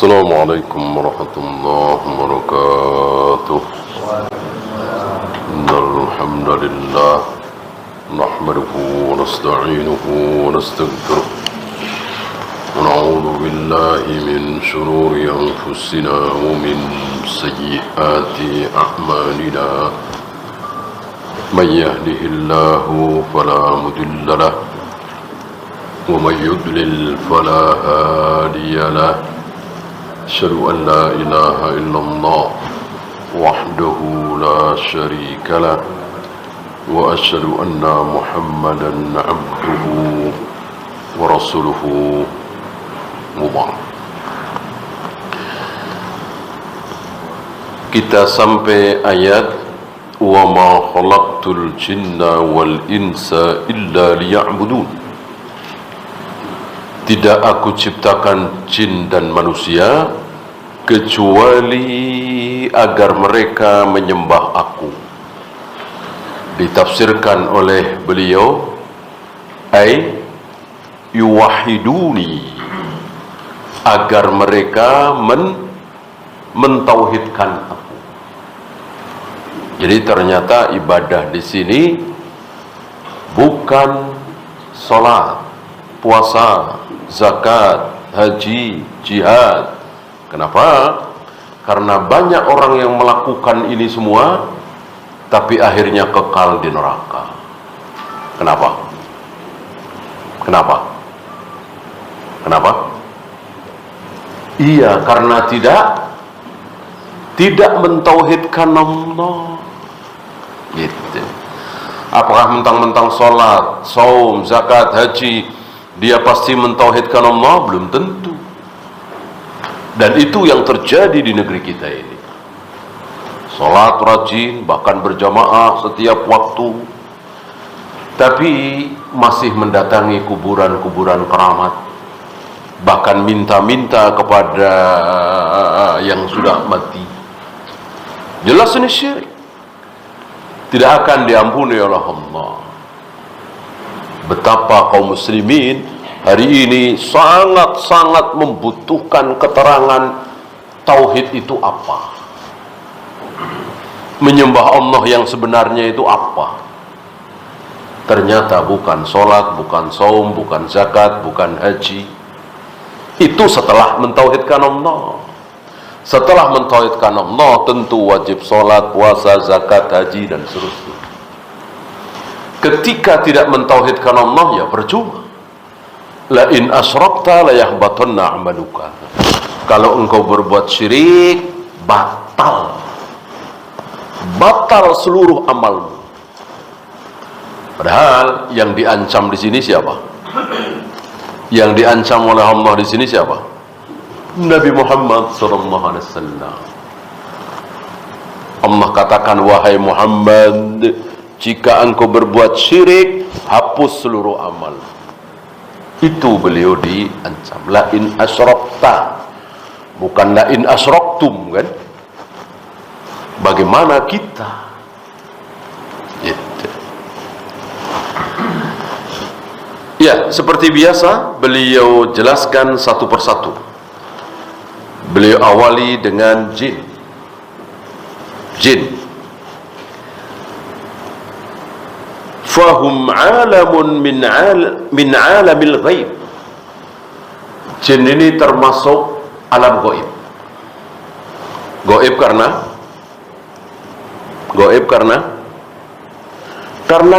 السلام عليكم ورحمة الله وبركاته. إن الحمد لله نحمده ونستعينه ونستغفره ونعوذ بالله من شرور أنفسنا ومن سيئات أعمالنا. من يهده الله فلا مضل له ومن يضلل فلا هادي له. أشهد أن لا إله إلا الله وحده لا شريك له وأشهد أن محمدا عبده ورسوله وبعد. Kita sampai ayat wa ma khalaqtul jinna wal insa illa liya'budun. Tidak aku ciptakan jin dan manusia kecuali agar mereka menyembah aku. Ditafsirkan oleh beliau ay yuwahiduni, agar mereka mentauhidkan aku. Jadi ternyata ibadah di sini bukan salat, puasa, zakat, haji, jihad. Kenapa? Karena banyak orang yang melakukan ini semua tapi akhirnya kekal di neraka. Kenapa? Kenapa? Kenapa? Iya, karena tidak mentauhidkan Allah. Gitu. Apakah mentang-mentang sholat, saum, zakat, haji dia pasti mentauhidkan Allah? Belum tentu. Dan itu yang terjadi di negeri kita ini. Salat rajin, bahkan berjamaah setiap waktu, tapi masih mendatangi kuburan-kuburan keramat, bahkan minta-minta kepada yang sudah mati. Jelas ini syirik, tidak akan diampuni oleh Allah. Betapa kaum muslimin hari ini sangat-sangat membutuhkan keterangan tauhid itu apa, menyembah Allah yang sebenarnya itu apa. Ternyata bukan sholat, bukan saum, bukan zakat, bukan haji. Itu setelah mentauhidkan Allah. Setelah mentauhidkan Allah tentu wajib sholat, puasa, zakat, haji dan seterusnya. Ketika tidak mentauhidkan Allah, ya percuma. La in asyrakta la yahbatanna amaluka. Kalau engkau berbuat syirik, batal seluruh amalmu. Padahal yang diancam di sini siapa? Yang diancam oleh Allah di sini siapa? Nabi Muhammad sallallahu alaihi wasallam. Allah katakan, wahai Muhammad, jika engkau berbuat syirik, hapus seluruh amal. Itu beliau diancam. La in asyrakta, bukan la in asyraktum, kan? Bagaimana kita? Gitu. Ya, seperti biasa beliau jelaskan satu persatu. Beliau awali dengan jin. Fahum alamun min alamil ghaib. Jin ini termasuk alam gaib. Gaib karena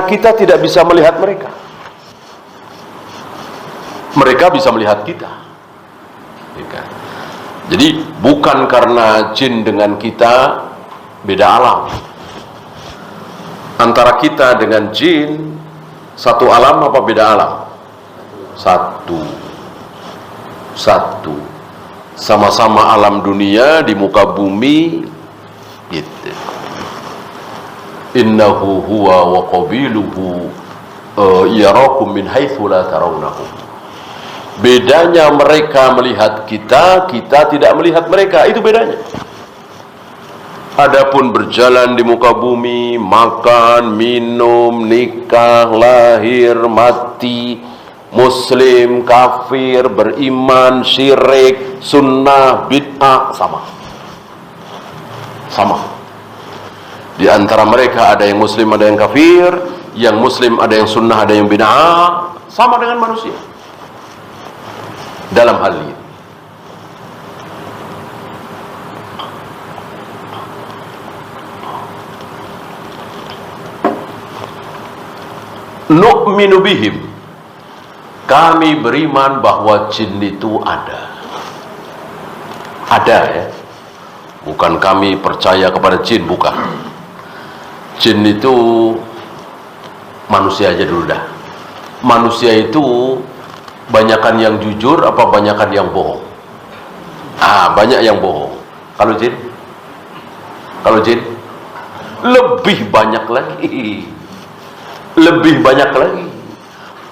kita tidak bisa melihat mereka. Mereka bisa melihat kita. Jadi bukan karena jin dengan kita beda alam. Antara kita dengan jin satu alam apa beda alam? Satu. Sama-sama alam dunia di muka bumi gitu. Innahu huwa wa qabiluhu yarakum min haitsu la tarawnahum. Bedanya mereka melihat kita, kita tidak melihat mereka. Itu bedanya. Adapun berjalan di muka bumi, makan, minum, nikah, lahir, mati, Muslim, kafir, beriman, syirik, sunnah, bid'ah, sama. Di antara mereka ada yang muslim, ada yang kafir, yang muslim ada yang sunnah, ada yang bid'ah, sama dengan manusia dalam hal ini. Nu'minu bihim, kami beriman bahwa jin itu ada ya, bukan kami percaya kepada jin, bukan. Jin itu manusia aja dulu dah. Manusia itu banyakan yang jujur apa banyakan yang bohong? Banyak yang bohong. Kalau jin lebih banyak lagi.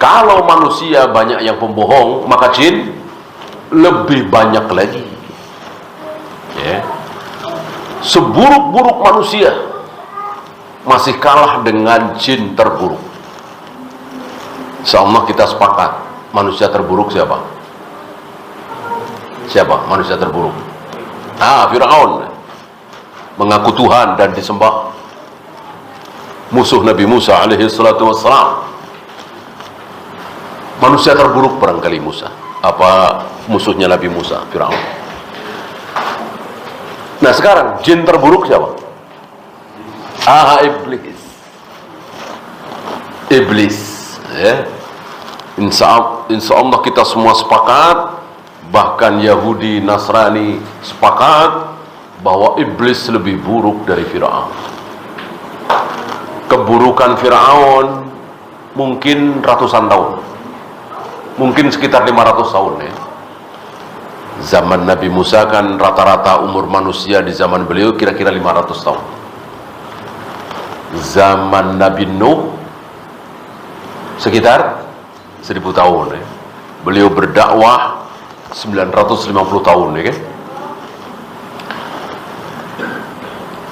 Kalau manusia banyak yang pembohong, maka jin lebih banyak lagi. Ya. Seburuk-buruk manusia masih kalah dengan jin terburuk. Insyaallah kita sepakat, manusia terburuk siapa? Manusia terburuk? Fir'aun, mengaku Tuhan dan disembah, musuh Nabi Musa alaihi salatu wassalam. Manusia terburuk barangkali Musa, musuhnya Nabi Musa, Fir'aun. Nah sekarang jin terburuk siapa? Iblis. Ya. Insya Allah kita semua sepakat, bahkan Yahudi, Nasrani sepakat bahwa iblis lebih buruk dari Fir'aun. Keburukan Fir'aun mungkin ratusan tahun, mungkin sekitar 500 tahun ya. Zaman Nabi Musa kan rata-rata umur manusia di zaman beliau kira-kira 500 tahun. Zaman Nabi Nuh sekitar 1000 tahun ya. Beliau berdakwah 950 tahun ya kan?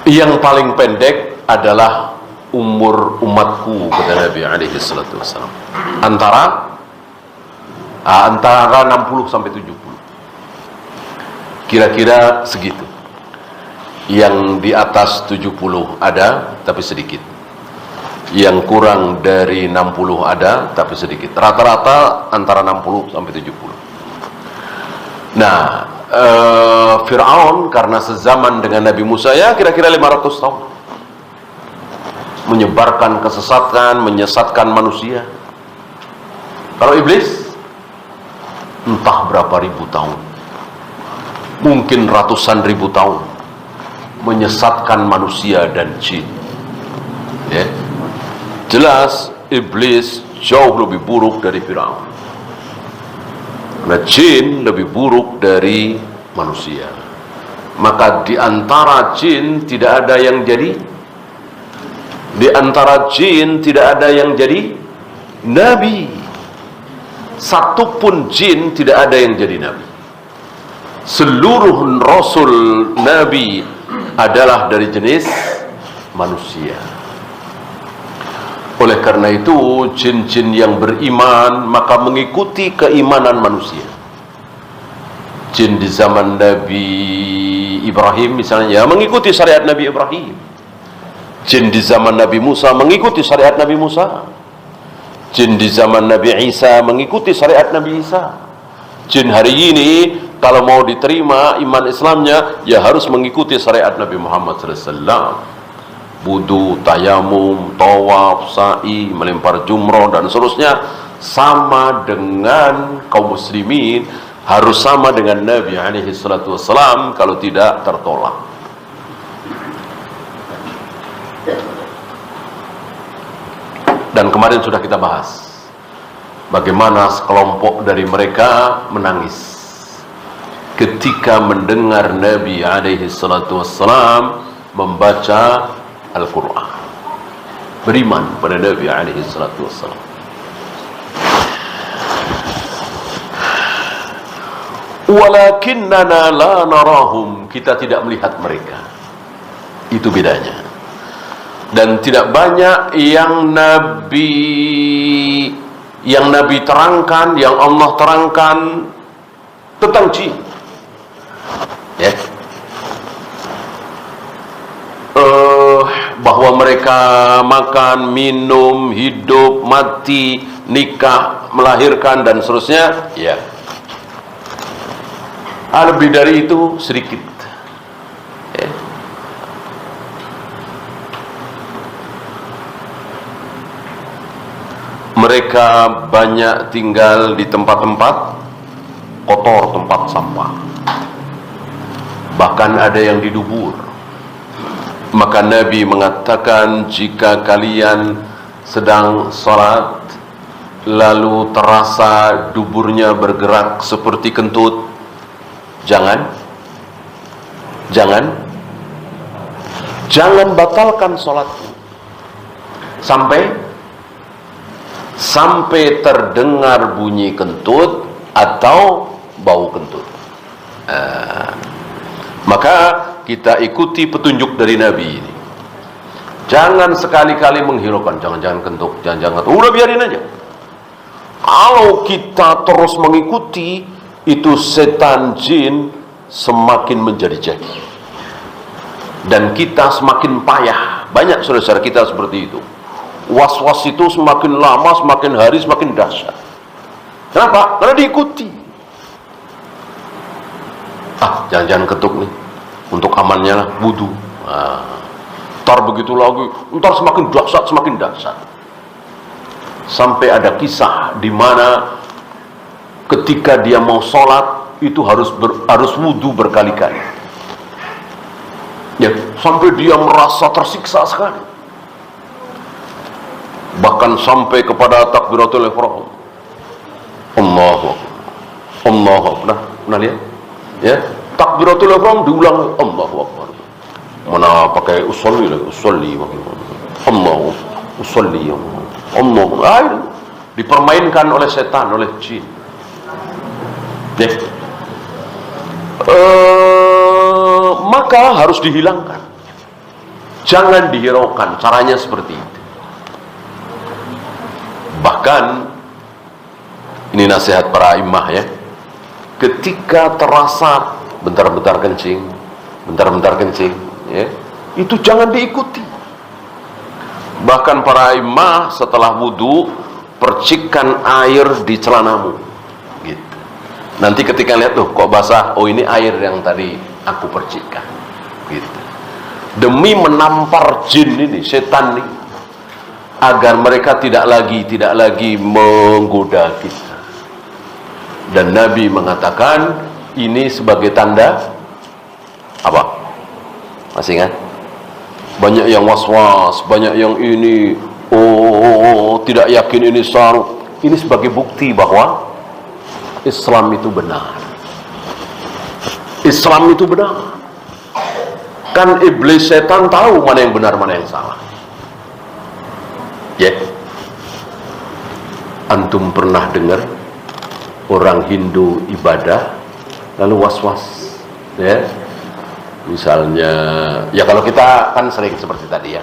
Yang paling pendek adalah umur umatku, kata Nabi alaihi salatu wassalam, antara 60 sampai 70, kira-kira segitu. Yang di atas 70 ada tapi sedikit, yang kurang dari 60 ada tapi sedikit, rata-rata antara 60 sampai 70. Nah, Fir'aun karena sezaman dengan Nabi Musa ya kira-kira 500 tahun, menyebarkan kesesatan, menyesatkan manusia. Kalau iblis entah berapa ribu tahun, mungkin ratusan ribu tahun, menyesatkan manusia dan jin ya. Jelas iblis jauh lebih buruk dari Fir'aun. Nah, jin lebih buruk dari manusia. Maka di antara jin tidak ada yang jadi, di antara jin tidak ada yang jadi nabi. Satupun jin tidak ada yang jadi nabi. Seluruh rasul nabi adalah dari jenis manusia. Oleh karena itu jin-jin yang beriman maka mengikuti keimanan manusia. Jin di zaman Nabi Ibrahim misalnya mengikuti syariat Nabi Ibrahim. Jin di zaman Nabi Musa mengikuti syariat Nabi Musa. Jin di zaman Nabi Isa mengikuti syariat Nabi Isa. Jin hari ini kalau mau diterima iman Islamnya ya harus mengikuti syariat Nabi Muhammad SAW. Wudu, tayamum, tawaf, sa'i, melempar jumroh dan seterusnya sama dengan kaum muslimin, harus sama dengan Nabi alaihi salatu wassalam, kalau tidak tertolak. Dan kemarin sudah kita bahas bagaimana sekelompok dari mereka menangis ketika mendengar Nabi alaihi salatu wassalam membaca Al-Quran, beriman pada Nabi alaihi salatu wassalam. Walakinnana la narahum, kita tidak melihat mereka. Itu bedanya. Dan tidak banyak yang Nabi yang Nabi terangkan, yang Allah terangkan tentang jin. Ya. Bahwa mereka makan, minum, hidup, mati, nikah, melahirkan dan seterusnya. Ya. Lebih dari itu sedikit. Ya. Mereka banyak tinggal di tempat-tempat kotor, tempat sampah. Bahkan ada yang di dubur. Maka Nabi mengatakan, jika kalian sedang salat lalu terasa duburnya bergerak seperti kentut, jangan batalkan salatmu sampai terdengar bunyi kentut atau bau kentut. Maka kita ikuti petunjuk dari Nabi ini. Jangan sekali-kali menghiraukan, jangan kentut, jangan. Udah biarin aja. Kalau kita terus mengikuti, itu setan jin semakin menjadi-jadi. Dan kita semakin payah. Banyak saudara-saudara kita seperti itu. Was-was itu semakin lama, semakin hari, semakin dahsyat. Kenapa? Karena diikuti. Jangan ketuk nih. Untuk amannya lah, wudu. Ntar begitu lagi, ntar semakin dahsyat. Sampai ada kisah di mana ketika dia mau sholat itu harus wudu berkali-kali. Ya, sampai dia merasa tersiksa sekali. Bahkan sampai kepada takbiratul ihram. Allahu Akbar. Pernah lihat? Ya, takbiratul ihram diulang, Allahu Akbar. Mana pakai usolli Allahu usolli Allah. Dipermainkan oleh setan, oleh jin. Ya. Maka harus dihilangkan. Jangan dihiraukan. Caranya seperti itu. Bahkan ini nasihat para imam ya. Ketika terasa bentar-bentar kencing, ya, itu jangan diikuti. Bahkan para imam setelah wudu, percikkan air di celanamu. Gitu. Nanti ketika lihat tuh kok basah, oh ini air yang tadi aku percikkan. Gitu. Demi menampar jin ini, setan ini, agar mereka tidak lagi menggoda kita. Dan Nabi mengatakan ini sebagai tanda apa? Masih ingat? Banyak yang was-was, banyak yang ini tidak yakin ini sarung. Ini sebagai bukti bahwa Islam itu benar. Islam itu benar. Kan iblis setan tahu mana yang benar, mana yang salah. Ya. Antum pernah dengar orang Hindu ibadah lalu was-was, ya? Misalnya, ya kalau kita kan sering seperti tadi ya.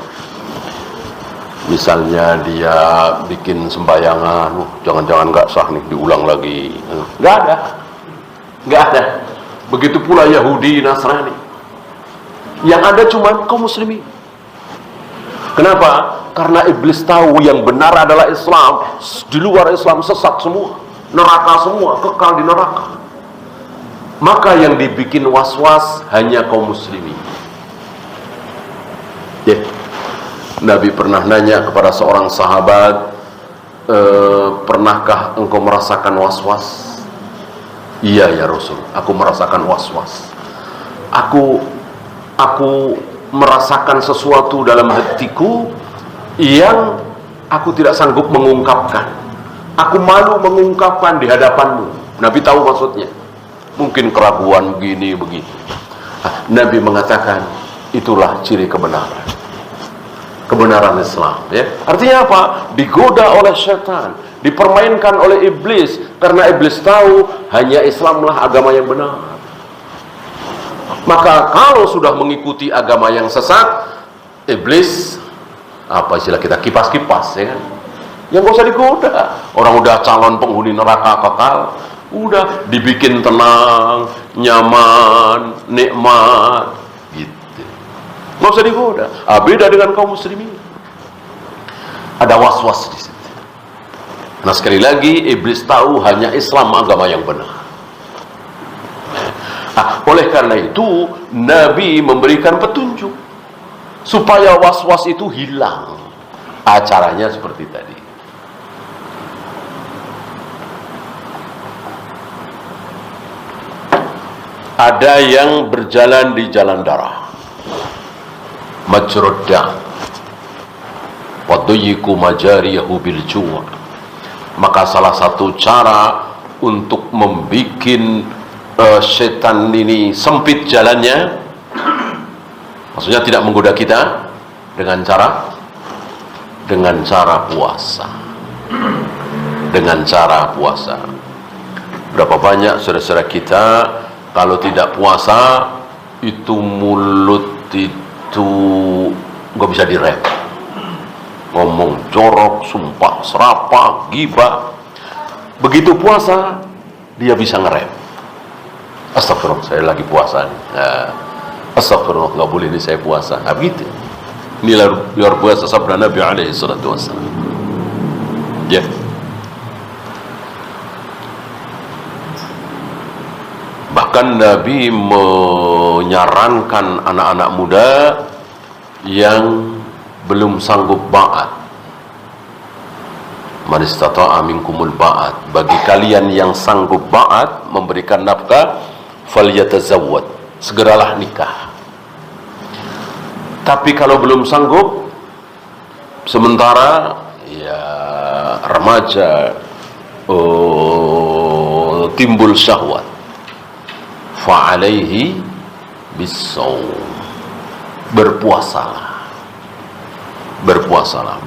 Misalnya dia bikin sembahyangan, jangan-jangan nggak sah nih, diulang lagi. Nggak ada. Begitu pula Yahudi, Nasrani. Yang ada cuma kaum muslimin. Kenapa? Karena iblis tahu yang benar adalah Islam. Di luar Islam sesat semua, neraka semua, kekal di neraka. Maka yang dibikin was-was hanya kaum muslimin. Ya. Nabi pernah nanya kepada seorang sahabat, pernahkah engkau merasakan was-was? Iya ya Rasul, aku merasakan was-was. Aku merasakan sesuatu dalam hatiku yang aku tidak sanggup mengungkapkan. Aku malu mengungkapkan di hadapanmu. Nabi tahu maksudnya. Mungkin keraguan begini begitu. Nabi mengatakan itulah ciri kebenaran Islam, ya. Artinya apa? Digoda oleh setan, dipermainkan oleh iblis, karena iblis tahu hanya Islamlah agama yang benar. Maka kalau sudah mengikuti agama yang sesat, iblis apa istilah kita, kipas-kipas, ya kan? Yang gak usah digoda. Orang udah calon penghuni neraka kekal, udah dibikin tenang, nyaman, nikmat, gitu. Gak usah digoda. Beda dengan kaum muslimin. Ada was-was di situ. Nah, sekali lagi, iblis tahu hanya Islam agama yang benar. Oleh karena itu, Nabi memberikan petunjuk supaya was-was itu hilang. Caranya seperti tadi. Ada yang berjalan di jalan darah, majrud dam, wa dayyiqu majariyahu bil ju'. Maka salah satu cara untuk membikin setan ini sempit jalannya, maksudnya tidak menggoda kita, dengan cara puasa. Dengan cara puasa. Berapa banyak saudara-saudara kita kalau tidak puasa itu mulut itu nggak bisa direm, ngomong jorok, sumpah serapah, gibah. Begitu puasa dia bisa ngerem. Astagfirullah, saya lagi puasa nih. Astagfirullah, nggak boleh ini saya puasa. Begitu. Ini luar biasa sabda Nabi alaihi salatu wassalam. Ya. Bahkan Nabi menyarankan anak-anak muda yang belum sanggup ba'at, man istata'a minkumul ba'at, bagi kalian yang sanggup ba'at, memberikan nafkah, falyatazawwad, segeralah nikah. Tapi kalau belum sanggup, sementara ya remaja, timbul syahwat, fa'alaihi bisawm, berpuasalah.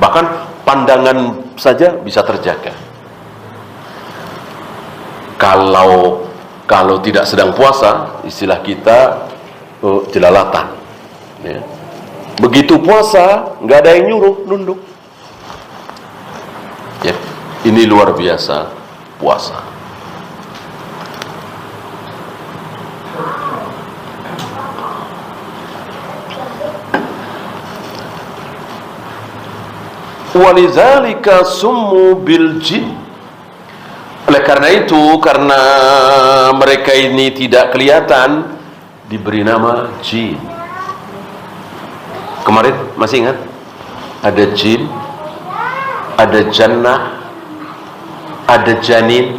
Bahkan pandangan saja bisa terjaga. Kalau tidak sedang puasa, istilah kita jelalatan, ya. Begitu puasa nggak ada yang nyuruh nunduk, ya. Ini luar biasa puasa. Walizalika summu bil jin. Oleh karena itu, karena mereka ini tidak kelihatan, diberi nama jin. Kemarin masih ingat? Ada jin, ada jannah, ada janin,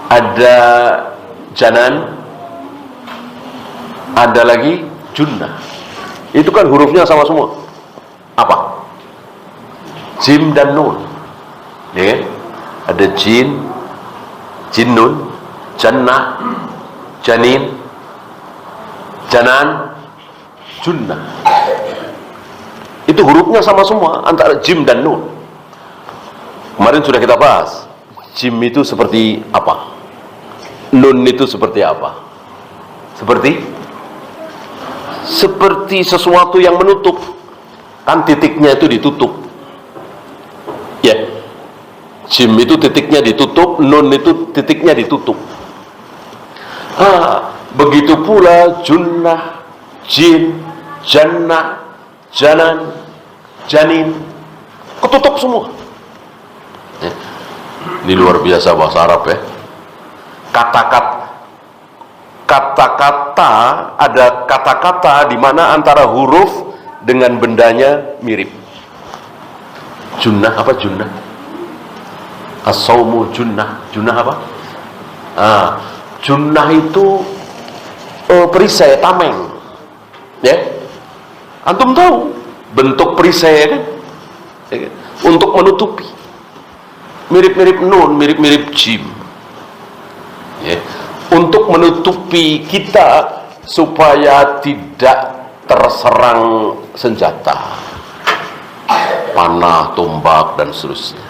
ada janan, ada lagi junnah. Itu kan hurufnya sama semua. Apa? Jim dan nun, ya. Ada jin, jinnun, jannah, janin, janan, junnah. Itu hurufnya sama semua antara jim dan nun. Kemarin sudah kita bahas, jim itu seperti apa, nun itu seperti apa. Seperti sesuatu yang menutup, kan titiknya itu ditutup. Ya, jim itu titiknya ditutup, nun itu titiknya ditutup. Begitu pula junnah, jin, jannah, janan, janin, ketutup semua. Ya. Ini luar biasa bahasa Arab, ya. Kata-kata, ada kata-kata di mana antara huruf dengan bendanya mirip. Junnah, apa junnah? As-sawmu junnah. Junnah apa? Junnah itu perisai, tameng, ya. Antum tahu bentuk perisai kan? Ya, untuk menutupi, mirip-mirip nun, mirip-mirip jim, ya. Untuk menutupi kita supaya tidak terserang senjata, panah, tombak, dan seterusnya.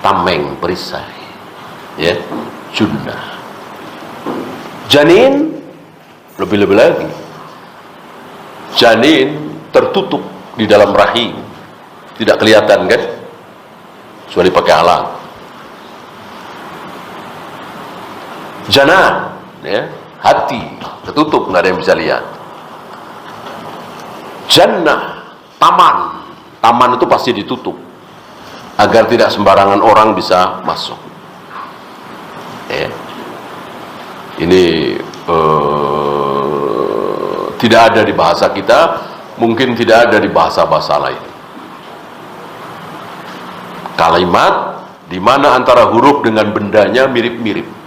Tameng, perisai, ya. Junnah. Janin, lebih-lebih lagi. Janin tertutup di dalam rahim, tidak kelihatan kan? kecuali pakai alat. Janan, ya, hati tertutup, nggak ada yang bisa lihat. Jannah, taman itu pasti ditutup agar tidak sembarangan orang bisa masuk. Ya. Ini tidak ada di bahasa kita, mungkin tidak ada di bahasa-bahasa lain. Kalimat di mana antara huruf dengan bendanya mirip-mirip.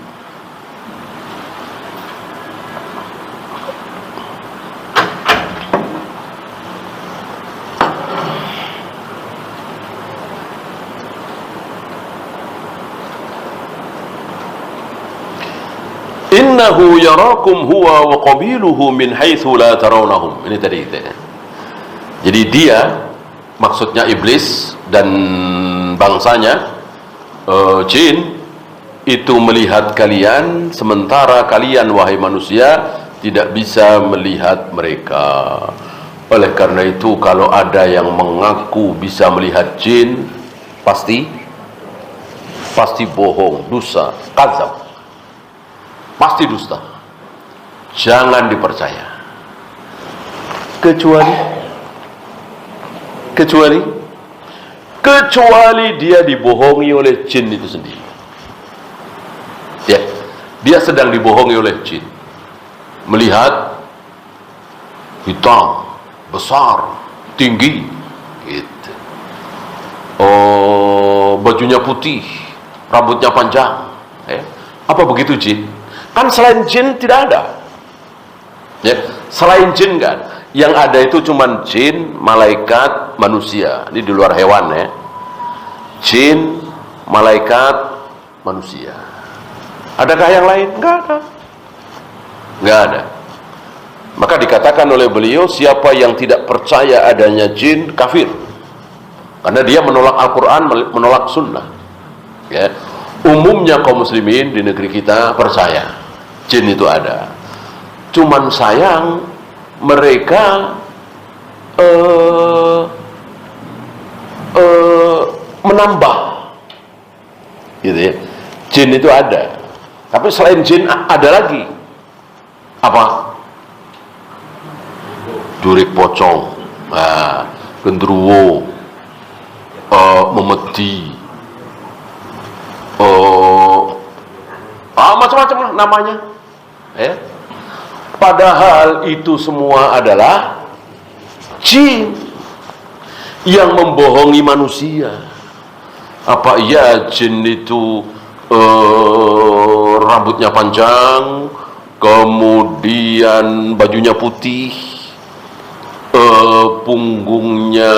Innahu yarakum huwa wa qabiluhu min haitsu la tarawnahum. Ini tadi itu. Jadi dia, maksudnya iblis dan bangsanya, jin, itu melihat kalian sementara kalian wahai manusia tidak bisa melihat mereka. Oleh karena itu kalau ada yang mengaku bisa melihat jin, pasti bohong, dusta, kadzab. Pasti dusta. Jangan dipercaya. Kecuali dia dibohongi oleh jin itu sendiri. Ya, dia sedang dibohongi oleh jin. Melihat hitam, besar, tinggi, gitu. Oh, bajunya putih, rambutnya panjang. Apa begitu jin? Kan selain jin tidak ada. Ya, selain jin kan, yang ada itu cuman jin, malaikat, manusia. Ini di luar hewan ya. Jin, malaikat, manusia. Adakah yang lain? Enggak ada. Enggak ada. Maka dikatakan oleh beliau, siapa yang tidak percaya adanya jin, kafir. Karena dia menolak Al-Quran, menolak sunnah. Ya. Umumnya kaum muslimin di negeri kita percaya jin itu ada. Cuman sayang mereka menambah, gitu ya. Jin itu ada, tapi selain jin ada lagi apa? Durik pocong, gendruwo, memedi, macam-macam lah namanya. Padahal itu semua adalah jin yang membohongi manusia. Apa iya jin itu rambutnya panjang, kemudian bajunya putih, punggungnya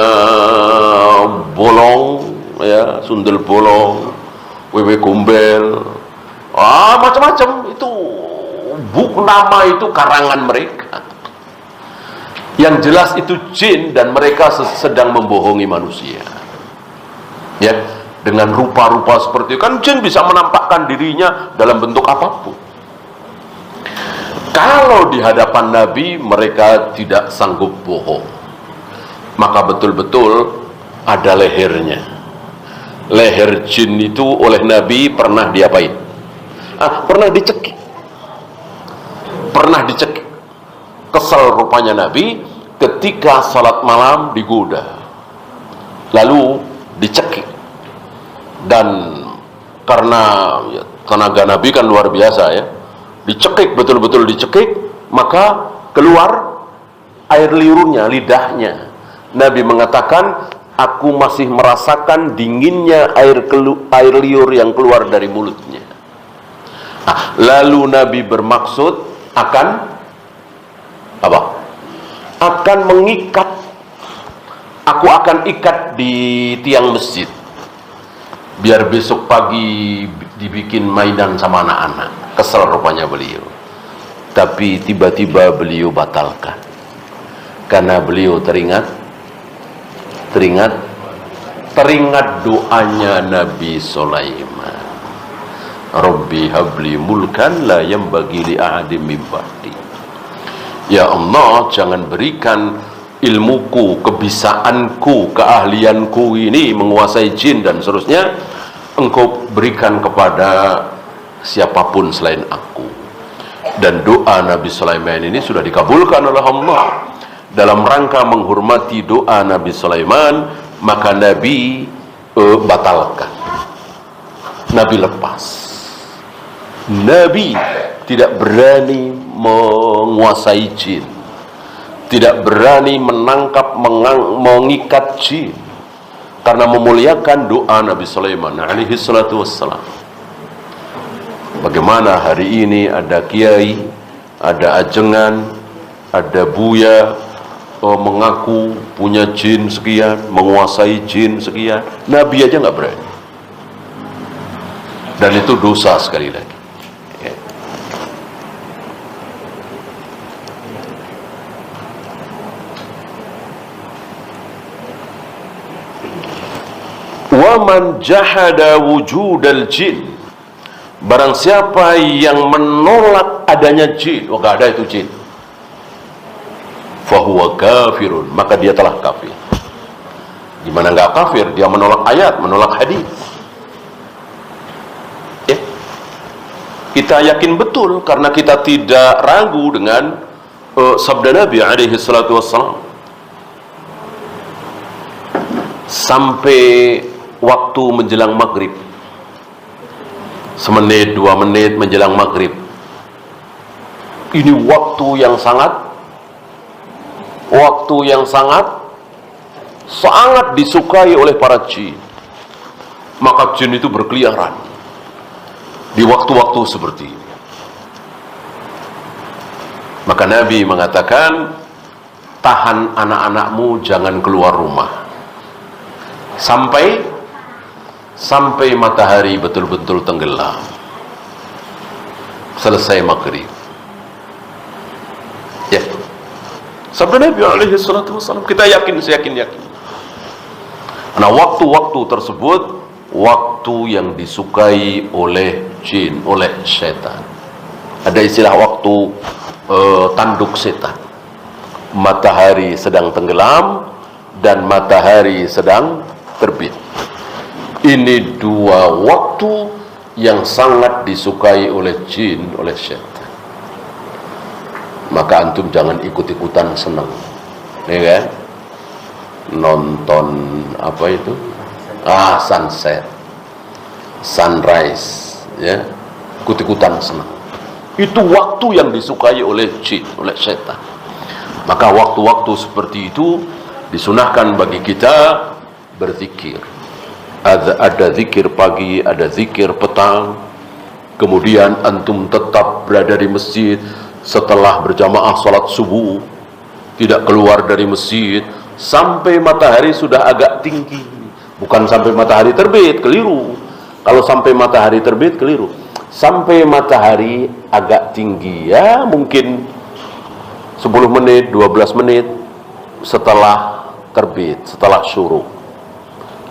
bolong, ya, sundel bolong, wewe gombel, macam-macam. Itu nama itu karangan mereka. Yang jelas itu jin dan mereka sedang membohongi manusia. Ya, dengan rupa-rupa seperti itu. Kan jin bisa menampakkan dirinya dalam bentuk apapun. Kalau di hadapan Nabi mereka tidak sanggup bohong, maka betul-betul ada lehernya. Leher jin itu oleh Nabi pernah diapain? Pernah dicekik. Kesal rupanya Nabi ketika salat malam digoda, lalu dicekik. Dan karena ya, tenaga Nabi kan luar biasa ya, dicekik, betul-betul dicekik, maka keluar air liurnya, lidahnya. Nabi mengatakan, aku masih merasakan dinginnya air liur yang keluar dari mulutnya. Lalu Nabi bermaksud akan apa? Akan mengikat. Aku akan ikat di tiang masjid, biar besok pagi dibikin mainan sama anak-anak. Kesel rupanya beliau. Tapi tiba-tiba beliau batalkan, karena beliau teringat doanya Nabi Sulaiman. Rabbi habli mulkan la yambagi li ahadim min ba'di. Ya Allah, jangan berikan ilmuku, kebisaanku, keahlianku ini menguasai jin dan seterusnya, engkau berikan kepada siapapun selain aku. Dan doa Nabi Sulaiman ini sudah dikabulkan oleh Allah. Dalam rangka menghormati doa Nabi Sulaiman, maka Nabi batalkan, Nabi lepas. Nabi tidak berani menguasai jin, tidak berani menangkap, mengikat jin, karena memuliakan doa Nabi Sulaiman alaihi salatu wassalam. Bagaimana hari ini ada kiai, ada ajengan, ada buya mengaku punya jin sekian, menguasai jin sekian. Nabi aja nggak berani, dan itu dosa sekali lagi. Waman jahada wujudal jin, barang siapa yang menolak adanya jin, gak ada itu jin, fahuwa kafirun, maka dia telah kafir. Gimana nggak kafir? Dia menolak ayat, menolak hadis. Ya. Kita yakin betul karena kita tidak ragu dengan sabda Nabi alaihi salatu wassalam. Sampai waktu menjelang maghrib, semenit, 2 menit menjelang maghrib, ini waktu yang sangat disukai oleh para jin. Maka jin itu berkeliaran di waktu-waktu seperti ini. Maka Nabi mengatakan, tahan anak-anakmu jangan keluar rumah sampai matahari betul-betul tenggelam, selesai maghrib. Ya, sabda Nabi alaihi salatu wassalam, kita yakin, seyakin-yakin. Nah, waktu-waktu tersebut waktu yang disukai oleh jin, oleh setan. Ada istilah waktu tanduk setan. Matahari sedang tenggelam dan matahari sedang terbit. Ini 2 waktu yang sangat disukai oleh jin, oleh syaitan. Maka antum jangan ikut-ikutan senang, ya kan? Nonton apa itu? Sunset, sunrise, ya, ikut-ikutan senang. Itu waktu yang disukai oleh jin, oleh syaitan. Maka waktu-waktu seperti itu disunahkan bagi kita berzikir. Ada zikir pagi, ada zikir petang. Kemudian antum tetap berada di masjid setelah berjamaah salat subuh, tidak keluar dari masjid sampai matahari sudah agak tinggi. Bukan sampai matahari terbit, keliru. Kalau sampai matahari terbit, keliru. Sampai matahari agak tinggi, ya mungkin 10 menit, 12 menit setelah terbit, setelah syuruk.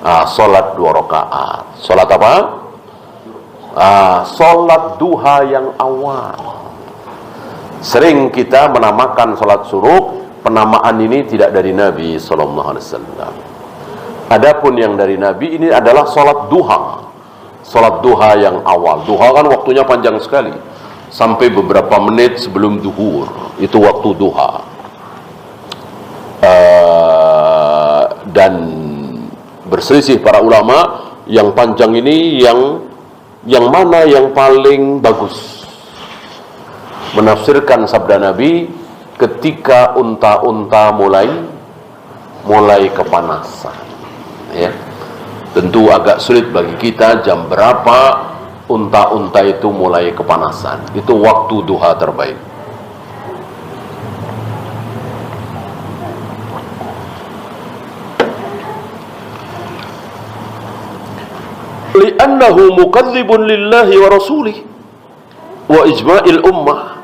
Sholat 2 rakaat. Sholat apa? Sholat duha yang awal. Sering kita menamakan sholat syuruk. Penamaan ini tidak dari Nabi SAW. Adapun yang dari Nabi ini adalah sholat duha. Sholat duha yang awal. Duha kan waktunya panjang sekali, sampai beberapa menit sebelum duhur. Itu waktu duha. Dan berselisih para ulama, yang panjang ini yang mana yang paling bagus. Menafsirkan sabda Nabi, ketika unta-unta mulai kepanasan, ya. Tentu agak sulit bagi kita jam berapa unta-unta itu mulai kepanasan. Itu waktu duha terbaik. Li'annahu mukadzibun lillahi wa rasulih wa ijma'il ummah,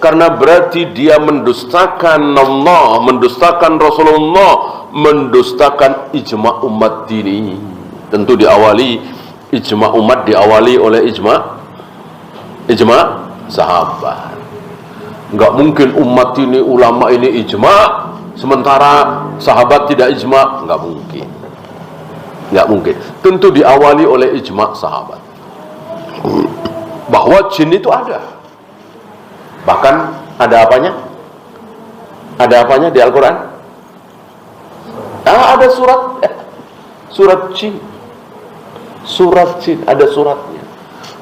karena berarti dia mendustakan Allah, mendustakan Rasulullah, mendustakan ijma' umat ini. Tentu diawali ijma' umat, diawali oleh ijma' sahabat. Enggak mungkin umat ini, ulama ini ijma' sementara sahabat tidak ijma. Nggak mungkin. Nggak mungkin. Tentu diawali oleh ijma sahabat bahwa jin itu ada. Bahkan ada apanya? Ada apanya di Al-Quran? Ada surat jin. Surat jin, ada suratnya.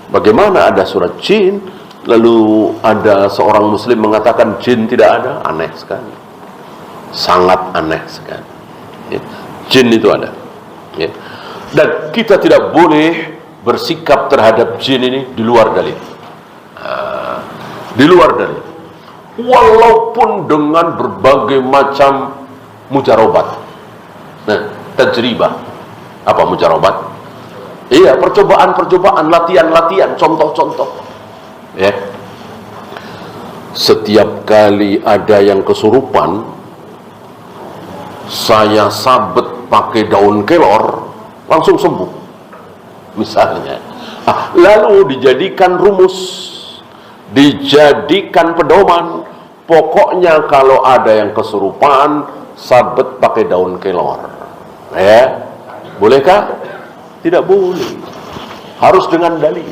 Bagaimana ada surat jin, lalu ada seorang muslim mengatakan jin tidak ada? Aneh sekali. Sangat aneh sekali. Ya. Jin itu ada. Ya. Dan kita tidak boleh bersikap terhadap jin ini di luar dalil. Di luar dalil. Walaupun dengan berbagai macam mujarobat. Nah, tajribah. Apa mujarobat? Iya, percobaan-percobaan, latihan-latihan, contoh-contoh. Ya. Setiap kali ada yang kesurupan, saya sabet pakai daun kelor, langsung sembuh. Misalnya. Lalu dijadikan rumus, dijadikan pedoman. Pokoknya kalau ada yang kesurupan, sabet pakai daun kelor. Ya. Bolehkah? Tidak boleh. Harus dengan dalil.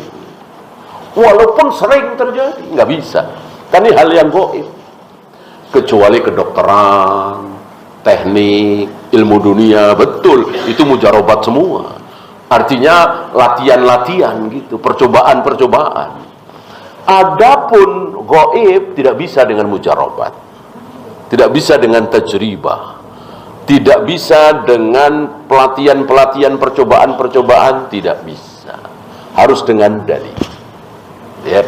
Walaupun sering terjadi, nggak bisa. Kan ini hal yang gaib. Kecuali kedokteran, teknik, ilmu dunia, betul. Itu mujarobat semua. Artinya latihan-latihan gitu, percobaan-percobaan. Adapun gaib tidak bisa dengan mujarobat. Tidak bisa dengan tajribah. Tidak bisa dengan pelatihan-pelatihan, percobaan-percobaan, tidak bisa. Harus dengan dalil. Ya.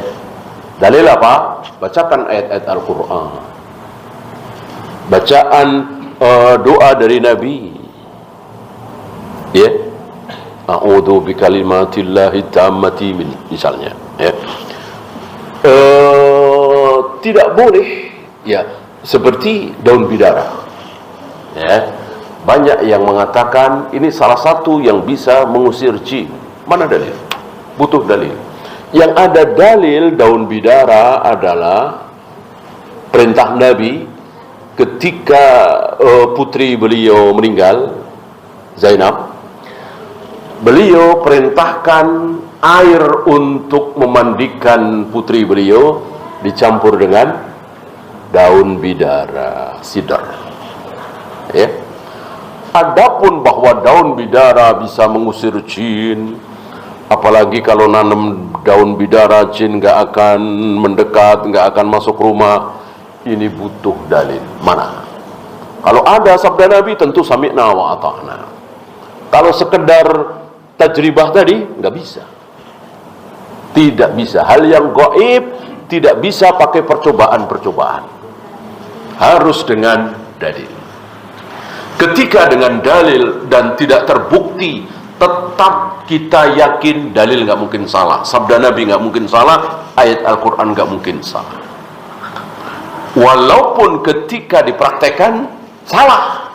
Dalil apa? Bacakan ayat-ayat Al-Quran. Bacaan doa dari Nabi. Ya. A'udzu bikalimatillahi tammati min, misalnya. Ya. Tidak boleh. Ya, seperti daun bidara. Ya, banyak yang mengatakan ini salah satu yang bisa mengusir jin. Mana dalil? Butuh dalil. Yang ada dalil daun bidara adalah perintah Nabi ketika putri beliau meninggal, Zainab. Beliau perintahkan air untuk memandikan putri beliau dicampur dengan daun bidara, sidar. Ya. Adapun bahwa daun bidara bisa mengusir jin, apalagi kalau nanam daun bidara, jin nggak akan mendekat, nggak akan masuk rumah. Ini butuh dalil. Mana? Kalau ada sabda Nabi, tentu sami'na wa ata'na. Kalau sekedar tajribah tadi, nggak bisa. Tidak bisa. Hal yang gaib tidak bisa pakai percobaan-percobaan. Harus dengan dalil. Ketika dengan dalil dan tidak terbukti, tetap kita yakin dalil nggak mungkin salah, sabda Nabi nggak mungkin salah, ayat Al-Quran nggak mungkin salah. Walaupun ketika dipraktekkan salah.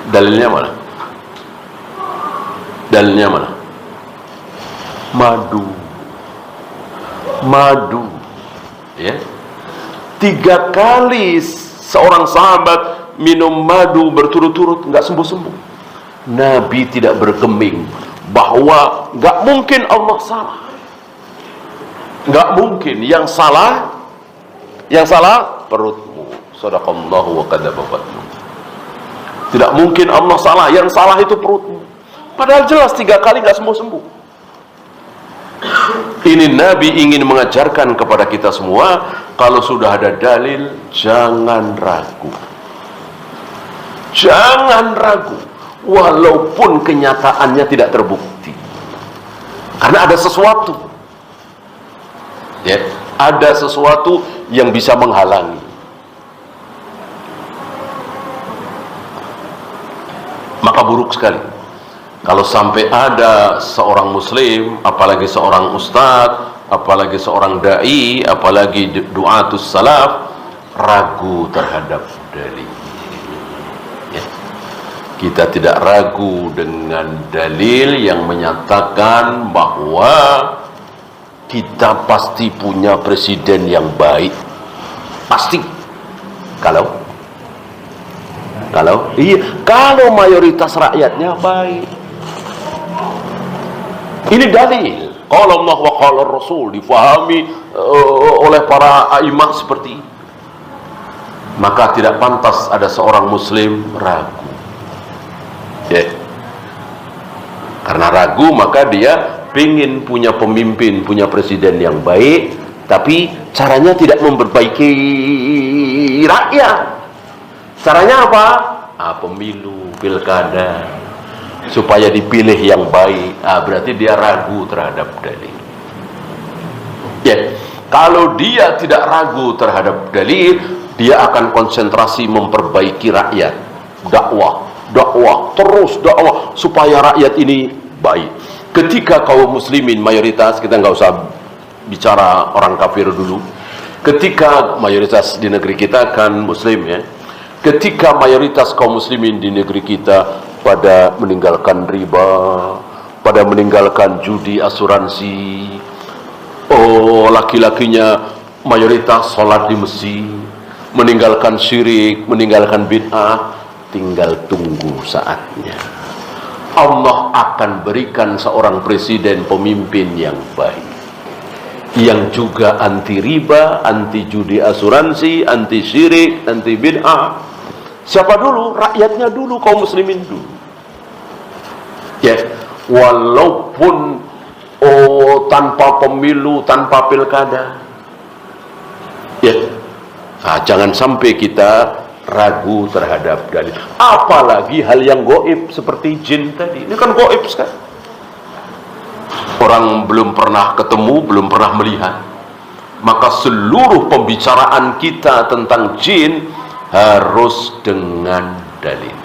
Dalilnya mana? Dalilnya mana? Madu. Ya. 3 kali seorang sahabat minum madu berturut-turut, nggak sembuh-sembuh. Nabi tidak bergeming bahwa nggak mungkin Allah salah. Nggak mungkin. Yang salah perutmu. Shadaqallahu wa kadzaba batnu. Tidak mungkin Allah salah. Yang salah itu perutmu. Padahal jelas 3 kali nggak sembuh-sembuh. Ini Nabi ingin mengajarkan kepada kita semua, kalau sudah ada dalil, jangan ragu. Jangan ragu, walaupun kenyataannya tidak terbukti. Karena ada sesuatu. Ya, ada sesuatu yang bisa menghalangi. Maka buruk sekali kalau sampai ada seorang muslim, apalagi seorang ustadz, apalagi seorang da'i, apalagi du'atus salaf, ragu terhadap dalil. Ya. Kita tidak ragu dengan dalil yang menyatakan bahwa kita pasti punya presiden yang baik. Pasti. Kalau mayoritas rakyatnya baik. Ini dalil. Qala Allah wa qala Rasul, difahami oleh para a'imah seperti ini. Maka tidak pantas ada seorang muslim ragu. Karena ragu, maka dia ingin punya pemimpin, punya presiden yang baik, tapi caranya tidak memperbaiki rakyat. Caranya apa? Pemilu, pilkada, supaya dipilih yang baik. Berarti dia ragu terhadap dalil. Kalau dia tidak ragu terhadap dalil, dia akan konsentrasi memperbaiki rakyat. Dakwah, terus dakwah supaya rakyat ini baik. Ketika kaum muslimin mayoritas, kita nggak usah bicara orang kafir dulu. Ketika mayoritas di negeri kita kan muslim ya. Ketika mayoritas kaum muslimin di negeri kita pada meninggalkan riba, pada meninggalkan judi, asuransi, laki-lakinya mayoritas sholat di masjid, meninggalkan syirik, meninggalkan bid'ah, tinggal tunggu saatnya. Allah akan berikan seorang presiden, pemimpin yang baik, yang juga anti riba, anti judi asuransi, anti syirik, anti bid'ah. Siapa dulu? Rakyatnya dulu, kaum muslimin dulu. Walaupun tanpa pemilu, tanpa pilkada. Jangan sampai kita ragu terhadap dalil. Apalagi hal yang gaib seperti jin tadi. Ini kan gaib kan? Orang belum pernah ketemu, belum pernah melihat. Maka seluruh pembicaraan kita tentang jin harus dengan dalil.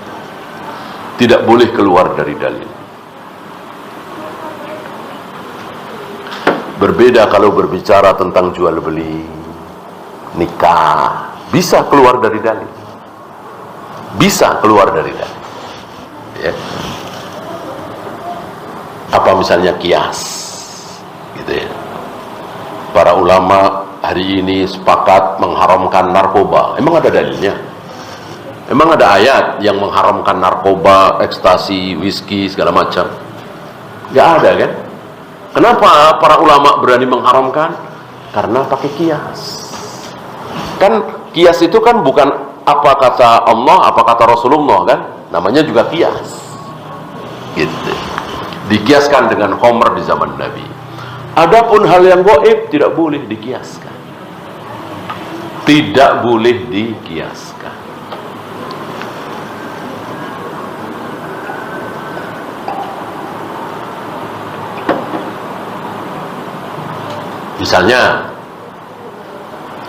Tidak boleh keluar dari dalil. Berbeda kalau berbicara tentang jual beli, nikah, bisa keluar dari dalil. Bisa keluar dari dalil. Apa misalnya kias, gitu ya. Para ulama hari ini sepakat mengharamkan narkoba. Emang ada dalilnya? Emang ada ayat yang mengharamkan narkoba, ekstasi, whisky, segala macam? Gak ada kan? Kenapa para ulama berani mengharamkan? Karena pakai kias. Kan kias itu kan bukan apa kata Allah, apa kata Rasulullah kan? Namanya juga kias. Gitu. Dikiaskan dengan khamr di zaman Nabi. Adapun hal yang gaib tidak boleh dikiaskan. Tidak boleh dikiaskan. Misalnya,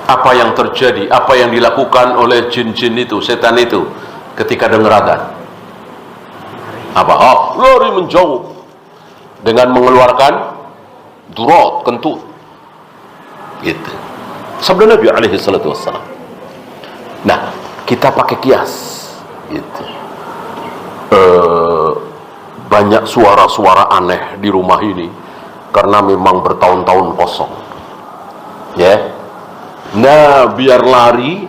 apa yang terjadi, apa yang dilakukan oleh jin-jin itu, setan itu, ketika dengar adzan? Apa? Lari menjauh dengan mengeluarkan durat, kentut. Gitu. Sabda Nabi alaihi salatu wassalam. Nah, kita pakai kias. Gitu. Banyak suara-suara aneh di rumah ini karena memang bertahun-tahun kosong. Nah, biar lari,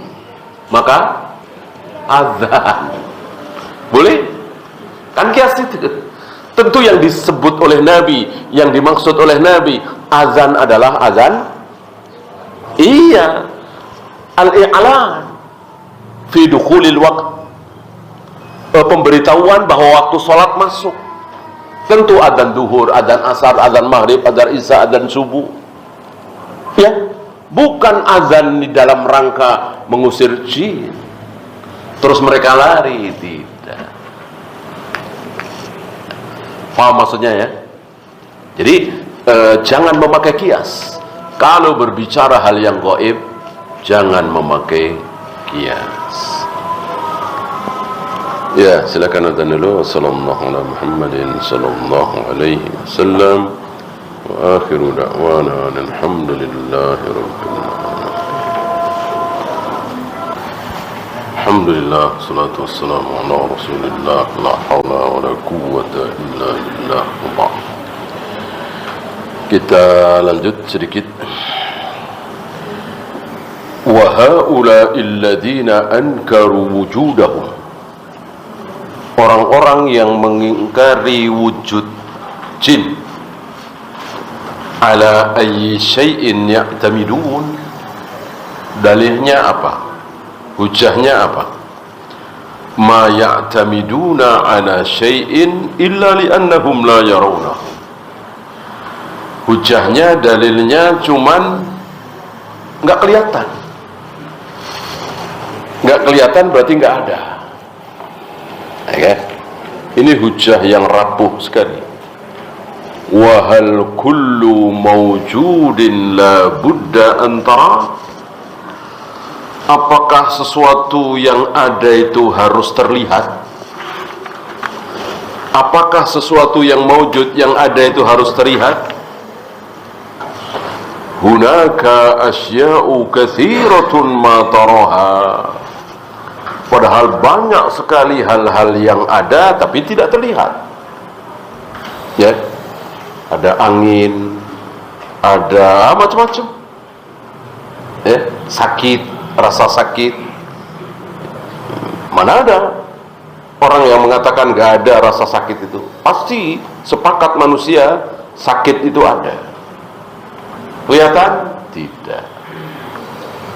maka azan. Boleh? Kan kias itu. Tentu yang disebut oleh Nabi, yang dimaksud oleh Nabi, azan adalah azan. Iya. Al-i'lan fi dukhulil waqt. Pemberitahuan bahwa waktu sholat masuk. Tentu adzan duhur, adzan asar, adzan maghrib, adzan isya, adzan subuh. Bukan azan di dalam rangka mengusir jin terus mereka lari, tidak. Paham maksudnya ya? Jadi jangan memakai kias. Kalau berbicara hal yang gaib, jangan memakai kias. Ya, silakan adzan dulu. Sallallahu ala Muhammadin sallallahu alaihi wasallam. Wa akhiru da'wana alhamdulillahi rabbil alamin. Alhamdulillah, salatu wassalamu ala rasulillah, la hawla wa la quwwata illa billah. Kita lanjut sedikit. wa haula'il ladzina ankaru wujudahum, orang-orang yang mengingkari wujud jin, ala ayyi syai'in ya'tamidun, dalilnya apa, hujahnya apa? Ma ya'tamiduna ala syai'in illa li'annahum la yarawnahu, hujahnya, dalilnya cuman nggak kelihatan. Nggak kelihatan berarti nggak ada. Ya, ini hujah yang rapuh sekali. Wa hal kullu mawjudin la budda an tara, apakah sesuatu yang ada itu harus terlihat? Apakah sesuatu yang mawjud, yang ada itu harus terlihat? Hunaka asya'u katsiratun ma taraha, padahal banyak sekali hal-hal yang ada tapi tidak terlihat. Ya, ada angin, ada macam-macam. Ya, sakit, rasa sakit. Mana ada orang yang mengatakan gak ada rasa sakit itu? Pasti sepakat manusia sakit itu ada. Kelihatan? Tidak.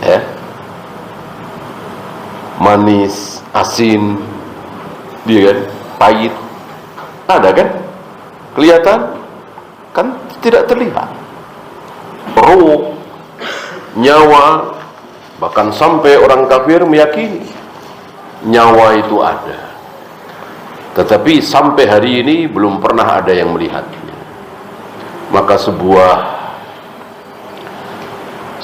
Ya, manis, asin, dia kan, pahit, ada kan? Kelihatan? Kan tidak terlihat. Ruh, nyawa, bahkan sampai orang kafir meyakini nyawa itu ada, tetapi sampai hari ini belum pernah ada yang melihatnya. Maka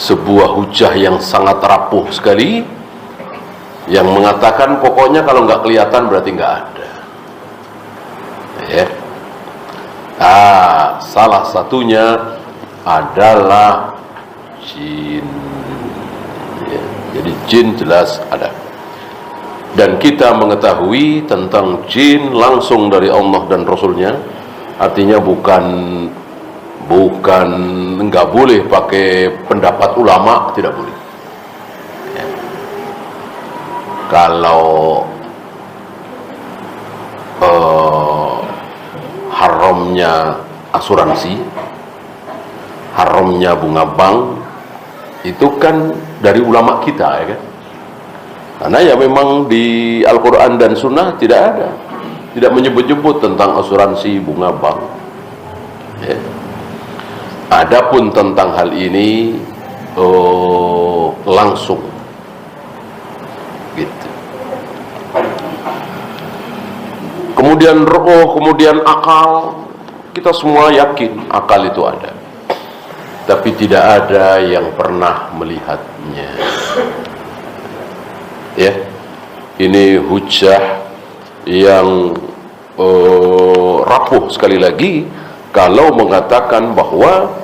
sebuah hujah yang sangat rapuh sekali, yang mengatakan pokoknya kalau nggak kelihatan berarti nggak ada. Ya. Salah satunya adalah jin. Ya. Jadi jin jelas ada. Dan kita mengetahui tentang jin langsung dari Allah dan Rasulnya. Artinya bukan nggak boleh pakai pendapat ulama, tidak boleh. Ya. Kalau haramnya asuransi, haramnya bunga bank, itu kan dari ulama kita, ya kan? Karena ya memang di Al-Quran dan Sunnah tidak ada, tidak menyebut-nyebut tentang asuransi bunga bank. Ya. Adapun tentang hal ini langsung gitu. Kemudian roh, kemudian akal, kita semua yakin akal itu ada, tapi tidak ada yang pernah melihatnya. Ya, ini hujah yang rapuh sekali lagi kalau mengatakan bahwa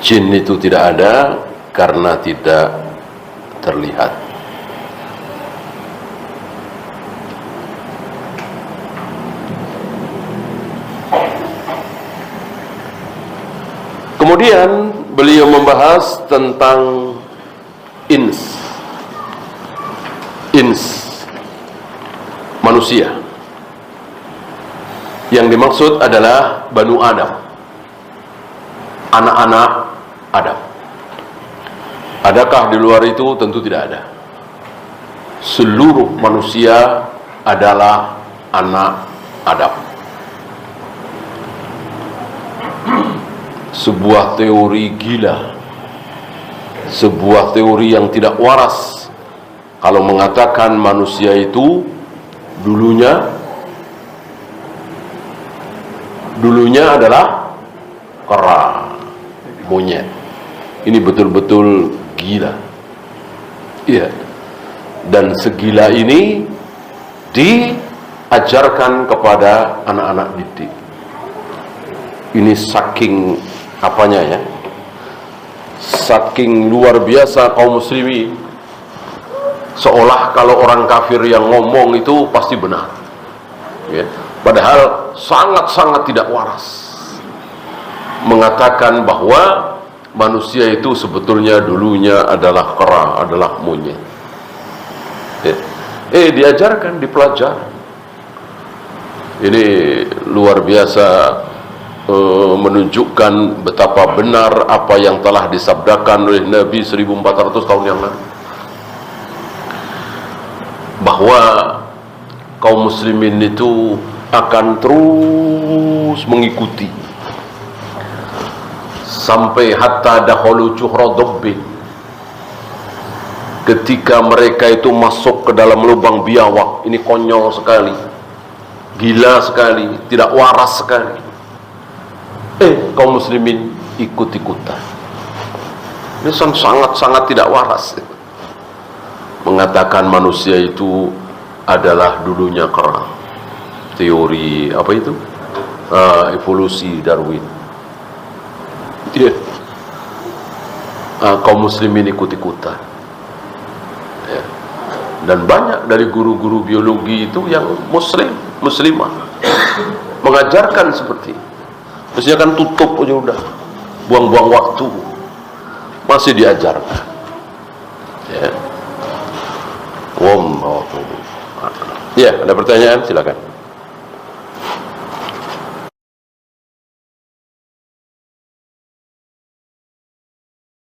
jin itu tidak ada karena tidak terlihat. Kemudian beliau membahas tentang ins, manusia. Yang dimaksud adalah Banu Adam, anak-anak Adam. Adakah di luar itu? Tentu tidak ada. Seluruh manusia adalah anak Adam. Sebuah teori gila, sebuah teori yang tidak waras kalau mengatakan manusia itu dulunya adalah kera, monyet. Ini betul-betul gila. Iya. Dan segila ini diajarkan kepada anak-anak didik. Ini saking apanya ya, saking luar biasa kaum muslimin, seolah kalau orang kafir yang ngomong itu pasti benar ya. Padahal sangat-sangat tidak waras mengatakan bahwa manusia itu sebetulnya dulunya adalah kera, adalah monyet. Diajarkan, dipelajari. Ini luar biasa, menunjukkan betapa benar apa yang telah disabdakan oleh Nabi 1400 tahun yang lalu, bahwa kaum muslimin itu akan terus mengikuti sampai hatta dakhulu juhra dabbin, ketika mereka itu masuk ke dalam lubang biawak. Ini konyol sekali, gila sekali, tidak waras sekali. Kaum muslimin ikut-ikutan. Ini sangat-sangat tidak waras, mengatakan manusia itu adalah dulunya kera. Teori apa itu? Evolusi Darwin. Kaum muslimin ikut-ikutan. Dan banyak dari guru-guru biologi itu yang muslimah mengajarkan seperti itu. Mestinya kan tutup aja udah, buang-buang waktu, masih diajarkan. Ya, ada pertanyaan, silakan.